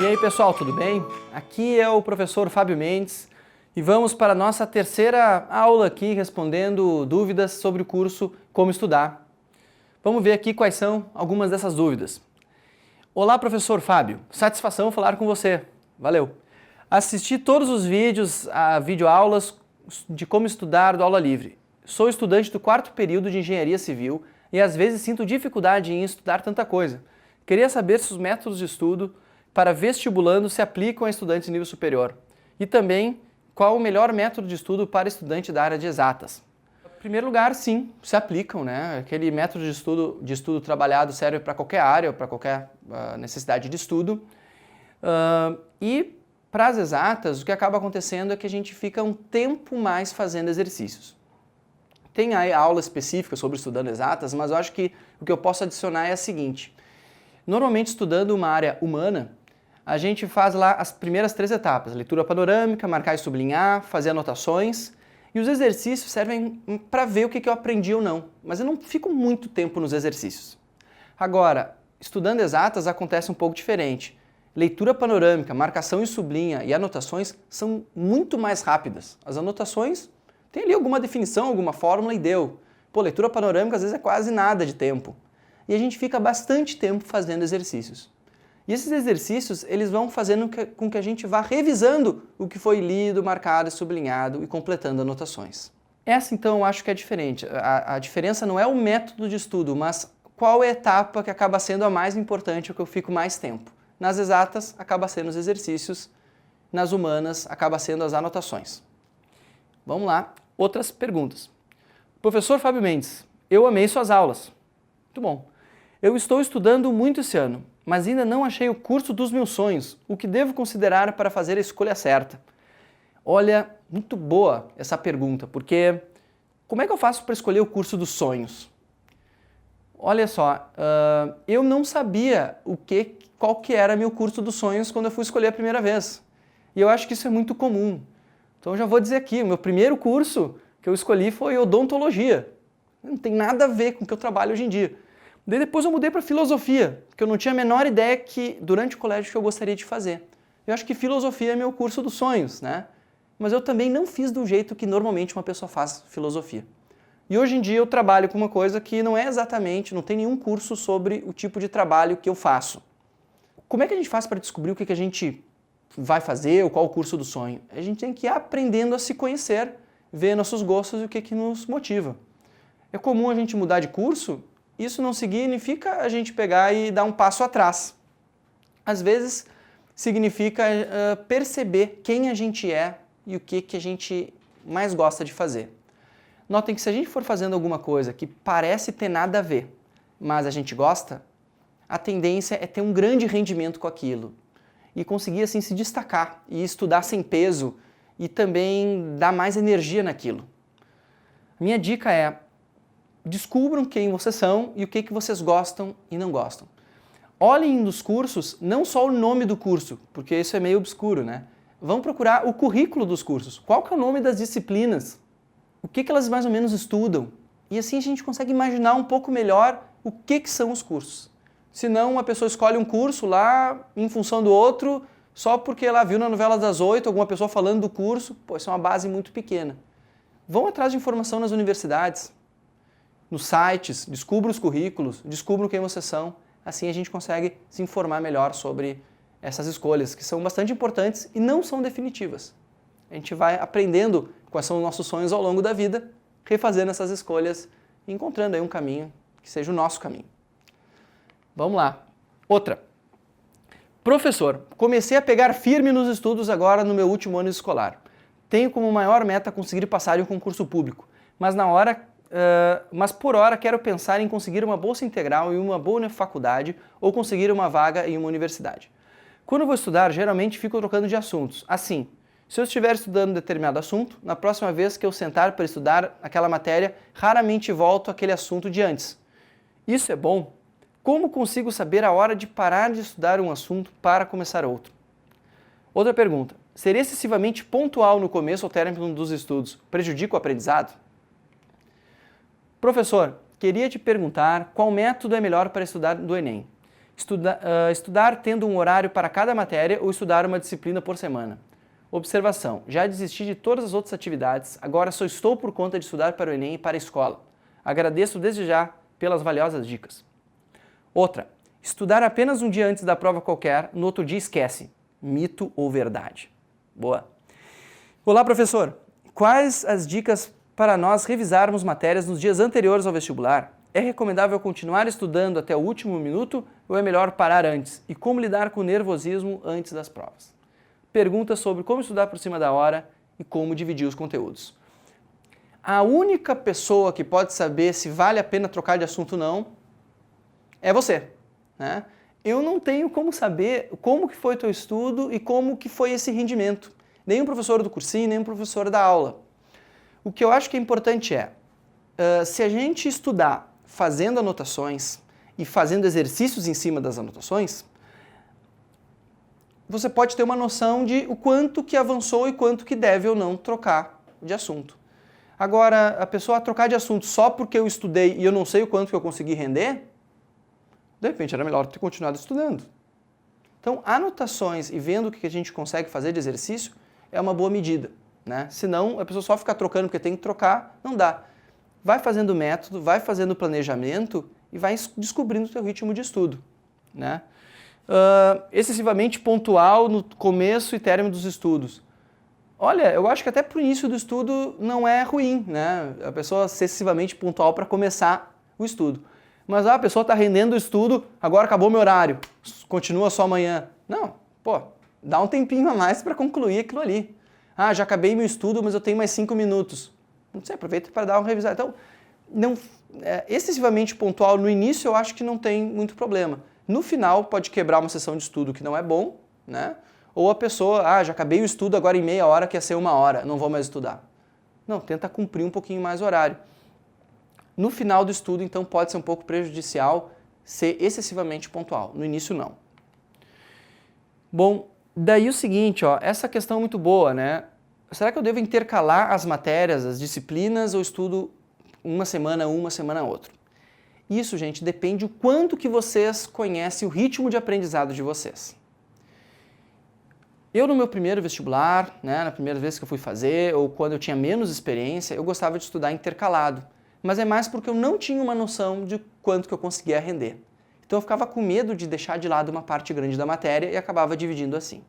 aí pessoal, tudo bem? Aqui é o professor Fábio Mendes e vamos para a nossa terceira aula aqui respondendo dúvidas sobre o curso Como Estudar. Vamos ver aqui quais são algumas dessas dúvidas. Olá professor Fábio, satisfação falar com você, valeu! Assisti todos os vídeos, videoaulas de como estudar do Aula Livre. Sou estudante do 4º período de Engenharia Civil e às vezes sinto dificuldade em estudar tanta coisa. Queria saber se os métodos de estudo para vestibulando se aplicam a estudantes de nível superior. E também, qual o melhor método de estudo para estudante da área de exatas? Em primeiro lugar, sim, se aplicam, né? Aquele método de estudo trabalhado serve para qualquer área, para qualquer necessidade de estudo. E para as exatas, o que acaba acontecendo é que a gente fica um tempo mais fazendo exercícios. Tem aí aula específica sobre estudando exatas, mas eu acho que o que eu posso adicionar é a seguinte. Normalmente, estudando uma área humana, a gente faz lá as primeiras 3 etapas, leitura panorâmica, marcar e sublinhar, fazer anotações, e os exercícios servem para ver o que eu aprendi ou não, mas eu não fico muito tempo nos exercícios. Agora, estudando exatas acontece um pouco diferente. Leitura panorâmica, marcação e sublinha e anotações são muito mais rápidas. As anotações tem ali alguma definição, alguma fórmula e deu. Pô, leitura panorâmica às vezes é quase nada de tempo. E a gente fica bastante tempo fazendo exercícios. E esses exercícios, eles vão fazendo com que a gente vá revisando o que foi lido, marcado, sublinhado e completando anotações. Essa, então, eu acho que é diferente. A diferença não é o método de estudo, mas qual é a etapa que acaba sendo a mais importante, o que eu fico mais tempo. Nas exatas, acaba sendo os exercícios. Nas humanas, acaba sendo as anotações. Vamos lá, outras perguntas. Professor Fábio Mendes, eu amei suas aulas. Muito bom. Eu estou estudando muito esse ano, mas ainda não achei o curso dos meus sonhos. O que devo considerar para fazer a escolha certa? Olha, muito boa essa pergunta, porque como é que eu faço para escolher o curso dos sonhos? Olha só, eu não sabia qual que era meu curso dos sonhos quando eu fui escolher a primeira vez. E eu acho que isso é muito comum. Então eu já vou dizer aqui, o meu primeiro curso que eu escolhi foi odontologia. Não tem nada a ver com o que eu trabalho hoje em dia. Daí depois eu mudei para filosofia, porque eu não tinha a menor ideia que durante o colégio que eu gostaria de fazer. Eu acho que filosofia é meu curso dos sonhos, né? Mas eu também não fiz do jeito que normalmente uma pessoa faz filosofia. E hoje em dia eu trabalho com uma coisa que não é exatamente, não tem nenhum curso sobre o tipo de trabalho que eu faço. Como é que a gente faz para descobrir o que a gente vai fazer, ou qual o curso do sonho? A gente tem que ir aprendendo a se conhecer, ver nossos gostos e o que nos motiva. É comum a gente mudar de curso. Isso não significa a gente pegar e dar um passo atrás. Às vezes, significa perceber quem a gente é e o que a gente mais gosta de fazer. Notem que se a gente for fazendo alguma coisa que parece ter nada a ver, mas a gente gosta, a tendência é ter um grande rendimento com aquilo e conseguir assim se destacar e estudar sem peso e também dar mais energia naquilo. Minha dica é: descubram quem vocês são e o que vocês gostam e não gostam. Olhem nos cursos não só o nome do curso, porque isso é meio obscuro, né? Vão procurar o currículo dos cursos. Qual que é o nome das disciplinas? O que elas mais ou menos estudam? E assim a gente consegue imaginar um pouco melhor o que são os cursos. Senão uma pessoa escolhe um curso lá em função do outro, só porque ela viu na novela das 8 alguma pessoa falando do curso. Pô, isso é uma base muito pequena. Vão atrás de informação nas universidades, nos sites, descubra os currículos, descubram quem vocês são. Assim a gente consegue se informar melhor sobre essas escolhas, que são bastante importantes e não são definitivas. A gente vai aprendendo quais são os nossos sonhos ao longo da vida, refazendo essas escolhas e encontrando aí um caminho que seja o nosso caminho. Vamos lá. Outra. Professor, comecei a pegar firme nos estudos agora no meu último ano escolar. Tenho como maior meta conseguir passar em um concurso público, mas por hora quero pensar em conseguir uma bolsa integral em uma boa faculdade ou conseguir uma vaga em uma universidade. Quando vou estudar, geralmente fico trocando de assuntos. Assim, se eu estiver estudando determinado assunto, na próxima vez que eu sentar para estudar aquela matéria, raramente volto àquele assunto de antes. Isso é bom? Como consigo saber a hora de parar de estudar um assunto para começar outro? Outra pergunta. Ser excessivamente pontual no começo ou término dos estudos prejudica o aprendizado? Professor, queria te perguntar qual método é melhor para estudar do Enem. Estudar tendo um horário para cada matéria ou estudar uma disciplina por semana. Observação: já desisti de todas as outras atividades, agora só estou por conta de estudar para o Enem e para a escola. Agradeço desde já pelas valiosas dicas. Outra: estudar apenas um dia antes da prova qualquer, no outro dia esquece. Mito ou verdade? Boa. Olá, professor. Quais as dicas para nós revisarmos matérias nos dias anteriores ao vestibular? É recomendável continuar estudando até o último minuto ou é melhor parar antes? E como lidar com o nervosismo antes das provas? Perguntas sobre como estudar por cima da hora e como dividir os conteúdos. A única pessoa que pode saber se vale a pena trocar de assunto ou não é você, né? Eu não tenho como saber como que foi o teu estudo e como que foi esse rendimento. Nem o professor do cursinho, nem o professor da aula. O que eu acho que é importante é, se a gente estudar fazendo anotações e fazendo exercícios em cima das anotações, você pode ter uma noção de o quanto que avançou e quanto que deve ou não trocar de assunto. Agora, a pessoa trocar de assunto só porque eu estudei e eu não sei o quanto que eu consegui render, de repente era melhor ter continuado estudando. Então, anotações e vendo o que a gente consegue fazer de exercício é uma boa medida, né? Senão, a pessoa só ficar trocando porque tem que trocar, não dá. Vai fazendo método, vai fazendo planejamento e vai descobrindo o seu ritmo de estudo, né? Excessivamente pontual no começo e término dos estudos. Olha, eu acho que até para o início do estudo não é ruim, né? A pessoa ser excessivamente pontual para começar o estudo. Mas a pessoa está rendendo o estudo, agora acabou meu horário, continua só amanhã. Não, pô, dá um tempinho a mais para concluir aquilo ali. Ah, já acabei meu estudo, mas eu tenho mais 5 minutos. Não sei, aproveita para dar uma revisada. Então, excessivamente pontual no início eu acho que não tem muito problema. No final pode quebrar uma sessão de estudo que não é bom, né? Ou a pessoa, já acabei o estudo agora em meia hora, que ia ser 1 hora, não vou mais estudar. Não, tenta cumprir um pouquinho mais o horário. No final do estudo, então, pode ser um pouco prejudicial ser excessivamente pontual. No início, não. Bom, daí o seguinte, essa questão é muito boa, né? Será que eu devo intercalar as matérias, as disciplinas, ou estudo uma semana outra? Isso, gente, depende o quanto que vocês conhecem o ritmo de aprendizado de vocês. Eu, no meu primeiro vestibular, né, na primeira vez que eu fui fazer, ou quando eu tinha menos experiência, eu gostava de estudar intercalado. Mas é mais porque eu não tinha uma noção de quanto que eu conseguia render. Então eu ficava com medo de deixar de lado uma parte grande da matéria e acabava dividindo assim.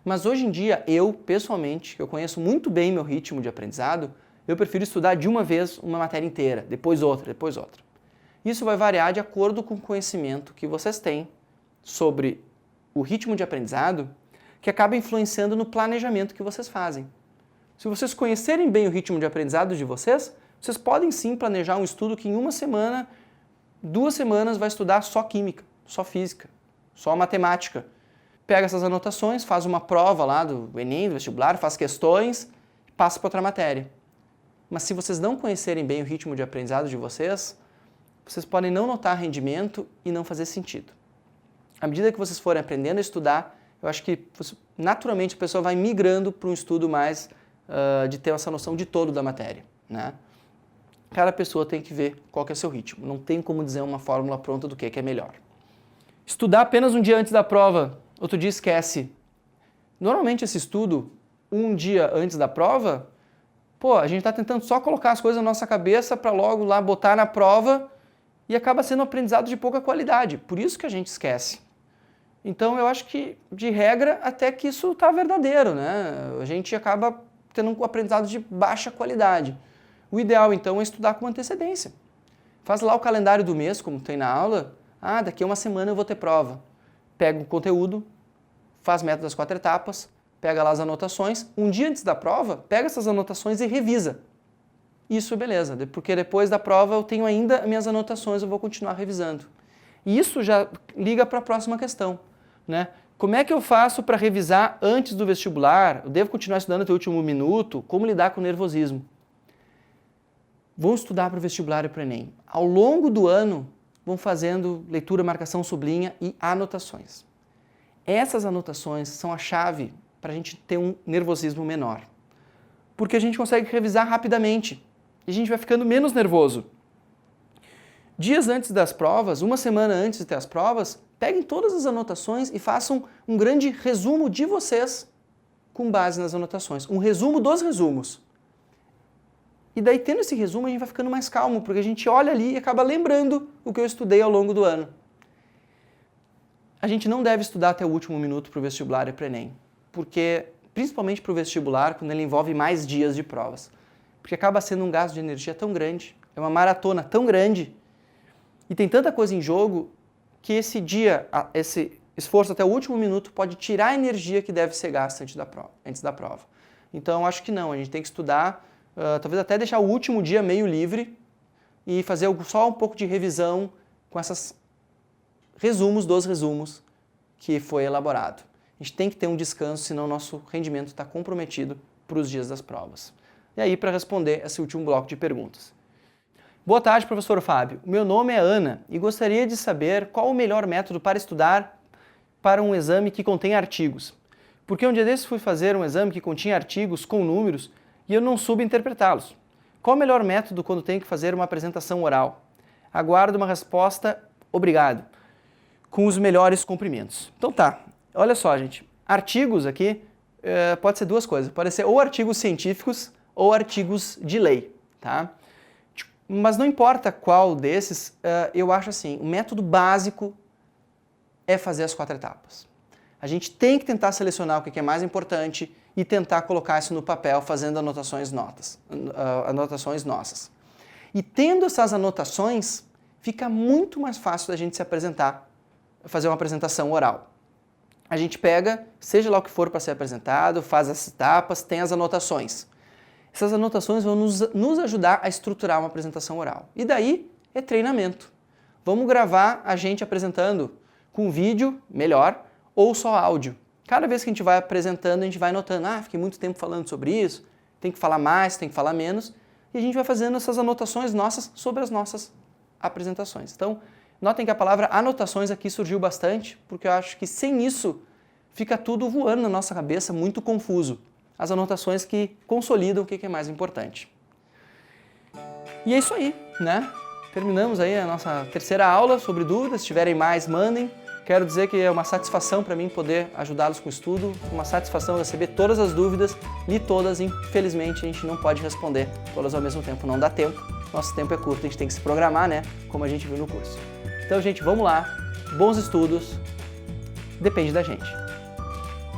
Mas hoje em dia, eu, pessoalmente, eu conheço muito bem meu ritmo de aprendizado, eu prefiro estudar de uma vez uma matéria inteira, depois outra, depois outra. Isso vai variar de acordo com o conhecimento que vocês têm sobre o ritmo de aprendizado, que acaba influenciando no planejamento que vocês fazem. Se vocês conhecerem bem o ritmo de aprendizado de vocês, vocês podem sim planejar um estudo que em 1 semana, 2 semanas vai estudar só química, só física, só matemática. Pega essas anotações, faz uma prova lá do Enem, do vestibular, faz questões, passa para outra matéria. Mas se vocês não conhecerem bem o ritmo de aprendizado de vocês, vocês podem não notar rendimento e não fazer sentido. À medida que vocês forem aprendendo a estudar, eu acho que naturalmente a pessoa vai migrando para um estudo mais de ter essa noção de todo da matéria, né? Cada pessoa tem que ver qual que é o seu ritmo. Não tem como dizer uma fórmula pronta do que é melhor. Estudar apenas um dia antes da prova, outro dia esquece. Normalmente esse estudo, um dia antes da prova, a gente está tentando só colocar as coisas na nossa cabeça para logo lá botar na prova e acaba sendo um aprendizado de pouca qualidade. Por isso que a gente esquece. Então eu acho que, de regra, até que isso está verdadeiro, né? A gente acaba tendo um aprendizado de baixa qualidade. O ideal, então, é estudar com antecedência. Faz lá o calendário do mês, como tem na aula. Daqui a 1 semana eu vou ter prova. Pega o conteúdo, faz método das 4 etapas, pega lá as anotações. Um dia antes da prova, pega essas anotações e revisa. Isso, beleza, porque depois da prova eu tenho ainda minhas anotações, eu vou continuar revisando. E isso já liga para a próxima questão, né? Como é que eu faço para revisar antes do vestibular? Eu devo continuar estudando até o último minuto? Como lidar com o nervosismo? Vão estudar para o vestibular e para o Enem. Ao longo do ano, vão fazendo leitura, marcação, sublinha e anotações. Essas anotações são a chave para a gente ter um nervosismo menor. Porque a gente consegue revisar rapidamente e a gente vai ficando menos nervoso. Dias antes das provas, uma semana antes de ter as provas, peguem todas as anotações e façam um grande resumo de vocês com base nas anotações. Um resumo dos resumos. E daí, tendo esse resumo, a gente vai ficando mais calmo, porque a gente olha ali e acaba lembrando o que eu estudei ao longo do ano. A gente não deve estudar até o último minuto para o vestibular e para o Enem, porque, principalmente para o vestibular, quando ele envolve mais dias de provas, porque acaba sendo um gasto de energia tão grande, é uma maratona tão grande, e tem tanta coisa em jogo, que esse esforço até o último minuto pode tirar a energia que deve ser gasta antes da prova. Então, acho que não, a gente tem que estudar, talvez até deixar o último dia meio livre e fazer só um pouco de revisão com esses resumos dos resumos que foi elaborado. A gente tem que ter um descanso, senão o nosso rendimento está comprometido para os dias das provas. E aí, para responder esse último bloco de perguntas. Boa tarde, professor Fábio. Meu nome é Ana e gostaria de saber qual o melhor método para estudar para um exame que contém artigos. Porque um dia desses fui fazer um exame que continha artigos com números e eu não soube interpretá-los. Qual o melhor método quando tenho que fazer uma apresentação oral? Aguardo uma resposta, obrigado, com os melhores cumprimentos. Então tá, olha só, gente. Artigos aqui pode ser duas coisas. Pode ser ou artigos científicos ou artigos de lei, tá? Mas não importa qual desses, eu acho assim, o método básico é fazer as 4 etapas. A gente tem que tentar selecionar o que é mais importante e tentar colocar isso no papel fazendo anotações nossas. E tendo essas anotações, fica muito mais fácil da gente se apresentar, fazer uma apresentação oral. A gente pega, seja lá o que for para ser apresentado, faz as etapas, tem as anotações. Essas anotações vão nos ajudar a estruturar uma apresentação oral. E daí é treinamento. Vamos gravar a gente apresentando com vídeo, melhor, ou só áudio. Cada vez que a gente vai apresentando, a gente vai notando, fiquei muito tempo falando sobre isso, tem que falar mais, tem que falar menos, e a gente vai fazendo essas anotações nossas sobre as nossas apresentações. Então, notem que a palavra anotações aqui surgiu bastante, porque eu acho que sem isso fica tudo voando na nossa cabeça, muito confuso. As anotações que consolidam o que é mais importante. E é isso aí, né? Terminamos aí a nossa terceira aula sobre dúvidas. Se tiverem mais, mandem. Quero dizer que é uma satisfação para mim poder ajudá-los com o estudo, uma satisfação receber todas as dúvidas, li todas, infelizmente a gente não pode responder todas ao mesmo tempo, não dá tempo. Nosso tempo é curto, a gente tem que se programar, né? Como a gente viu no curso. Então, gente, vamos lá. Bons estudos. Depende da gente.